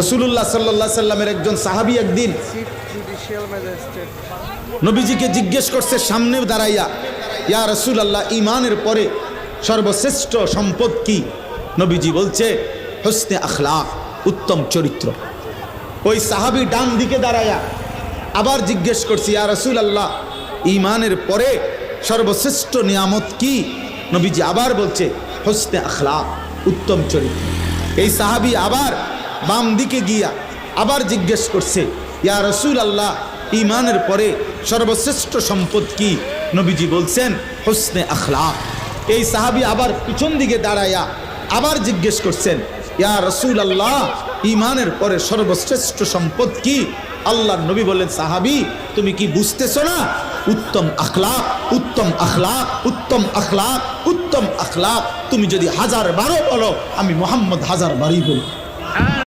রাসূলুল্লাহ সাল্লাল্লাহু আলাইহি সাল্লামের একজন সাহাবী একদিন নবীজিকে জিজ্ঞেস করছে সামনে দাঁড়াইয়া, ইয়া রাসূলুল্লাহ, ঈমানের পরে সর্বশ্রেষ্ঠ সম্পদ কি? নবীজি বলছে হুসনে আখলাক, উত্তম চরিত্র। ওই সাহাবী ডান দিকে দাঁড়াইয়া আবার জিজ্ঞেস করছে, ইয়া রাসূলুল্লাহ, ঈমানের পরে সর্বশ্রেষ্ঠ নিয়ামত কি? নবীজি আবার বলছে হুসনে আখলাক, উত্তম চরিত্র। এই সাহাবী আবার বাম দিকে গিয়া আবার জিজ্ঞেস করছে, ইয়া রাসূলুল্লাহ, ঈমানের পরে সর্বশ্রেষ্ঠ সম্পদ কি? নবীজি বলছেন হুসনে আখলাক। এই সাহাবী আবার পিছন দিকে দাঁড়াইয়া আবার জিজ্ঞেস করছেন, ইয়া রাসূলুল্লাহ, ঈমানের পরে সর্বশ্রেষ্ঠ সম্পদ কি? আল্লাহর নবী বললেন, সাহাবী, তুমি কি বুঝতেছো না? উত্তম আখলাক, উত্তম আখলাক, উত্তম আখলাক, উত্তম আখলাক। তুমি যদি 1000 বারও বলো, আমি মুহাম্মদ 1000 বারই বলি।